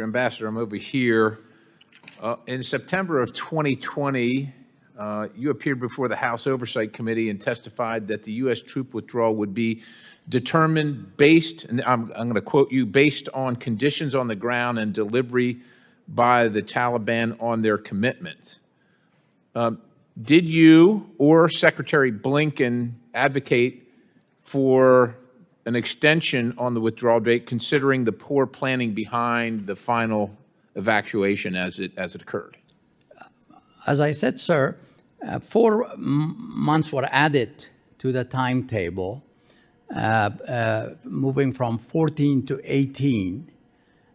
Ambassador, I'm over here. In September of 2020, you appeared before the House Oversight Committee and testified that the U.S. troop withdrawal would be determined based, and I'm going to quote you, based on conditions on the ground and delivery by the Taliban on their commitment. Did you or Secretary Blinken advocate for an extension on the withdrawal date, considering the poor planning behind the final evacuation as it occurred? As I said, sir, 4 months were added to the timetable, moving from 14 to 18.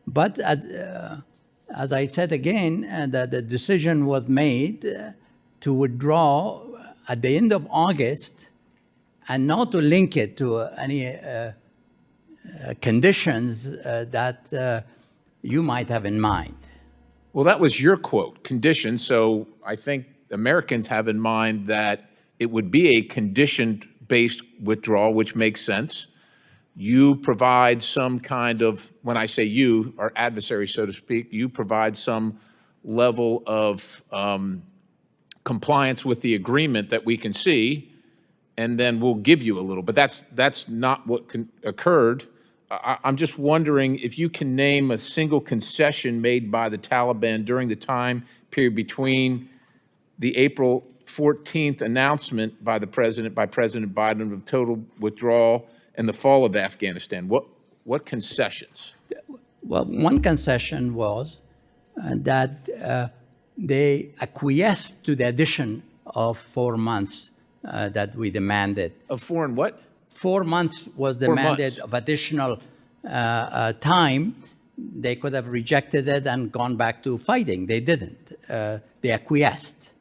But as I said again, the decision was made to withdraw at the end of August and not to link it to any conditions that you might have in mind. Well, that was your quote, conditions. So I think Americans have in mind that it would be a condition-based withdrawal, which makes sense. You provide some kind of, when I say you, our adversary, so to speak, you provide some level of compliance with the agreement that we can see, and then we'll give you a little. But that's not what occurred. I'm just wondering if you can name a single concession made by the Taliban during the time period between the April 14th announcement by President Biden of total withdrawal and the fall of Afghanistan. What concessions? Well, one concession was that they acquiesced to the addition of 4 months that we demanded. Of foreign what? 4 months was demanded of additional time. They could have rejected it and gone back to fighting. They didn't. They acquiesced.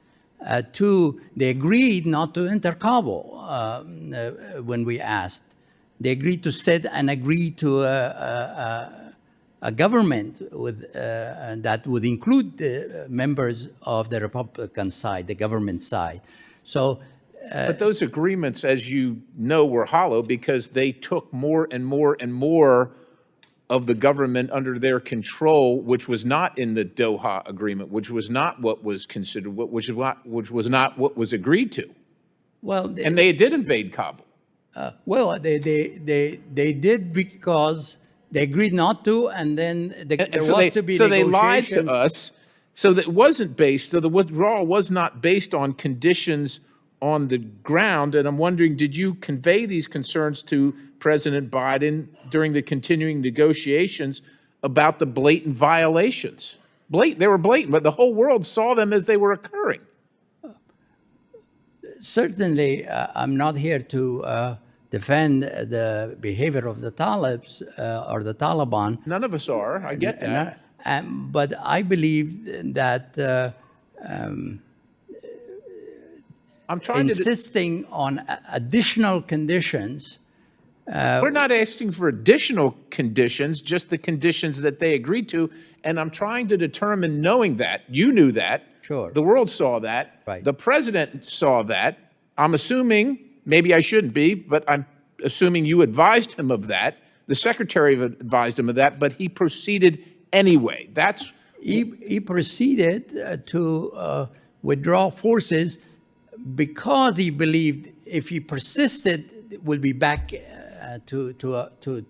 2, they agreed not to enter Kabul when we asked. They agreed to sit and agree to a government with, that would include the members of the Republican side, the government side. So. But those agreements, as you know, were hollow because they took more and more and more of the government under their control, which was not in the Doha agreement, which was not what was considered, which was not what was agreed to. Well, and they did invade Kabul. Well, they did because they agreed not to, and then there was to be negotiations. So they lied to us. So that wasn't based. So the withdrawal was not based on conditions on the ground, and I'm wondering, did you convey these concerns to President Biden during the continuing negotiations about the blatant violations? They were blatant, but the whole world saw them as they were occurring. Certainly, I'm not here to defend the behavior of the Talibs or the Taliban. None of us are, I get that. But I believe that I'm trying insisting on additional conditions. We're not asking for additional conditions, just the conditions that they agreed to. And I'm trying to determine, knowing that, you knew that. Sure. The world saw that. Right. The president saw that. I'm assuming, maybe I shouldn't be, but I'm assuming you advised him of that. The secretary advised him of that, but he proceeded anyway. He proceeded to withdraw forces because he believed if he persisted, we'll be back to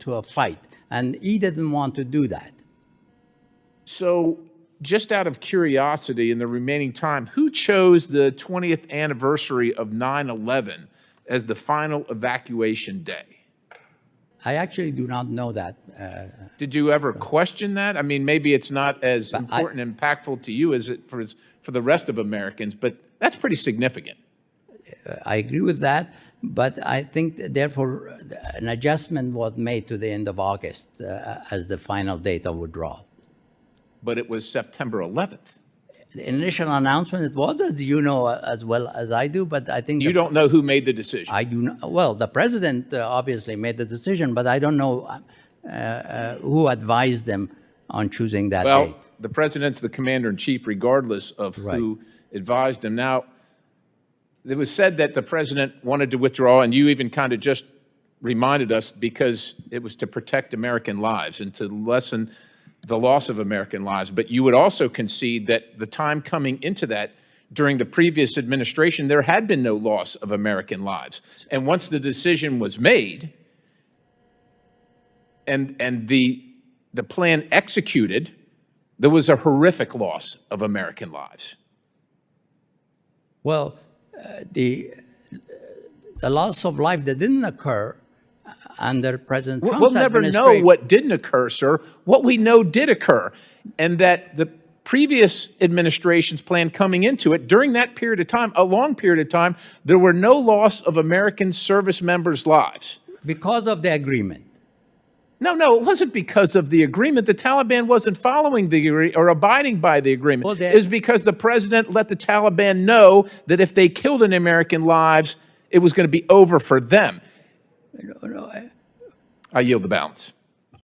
a fight. And he didn't want to do that. So just out of curiosity in the remaining time, who chose the 20th anniversary of 9/11 as the final evacuation day? I actually do not know that. Did you ever question that? I mean, maybe it's not as important and impactful to you as it for the rest of Americans, but that's pretty significant. I agree with that, but I think, therefore, an adjustment was made to the end of August as the final date of withdrawal. But it was September 11th. The initial announcement, it was, as you know as well as I do, but I think... You don't know who made the decision? I do not. Well, the president obviously made the decision, but I don't know who advised them on choosing that date. Well, the president's the commander-in-chief regardless of who advised him. Now, it was said that the president wanted to withdraw, and you even kind of just reminded us because it was to protect American lives and to lessen the loss of American lives, but you would also concede that the time coming into that, during the previous administration, there had been no loss of American lives. And once the decision was made and the plan executed, there was a horrific loss of American lives. Well, the loss of life that didn't occur under President Trump's We'll never know what didn't occur, sir. What we know did occur, and that the previous administration's plan coming into it, during that period of time, a long period of time, there were no loss of American service members' lives. Because of the agreement. No, it wasn't because of the agreement. The Taliban wasn't following the agreement or abiding by the agreement. Well, it was because the president let the Taliban know that if they killed an American lives, it was going to be over for them. I yield the balance.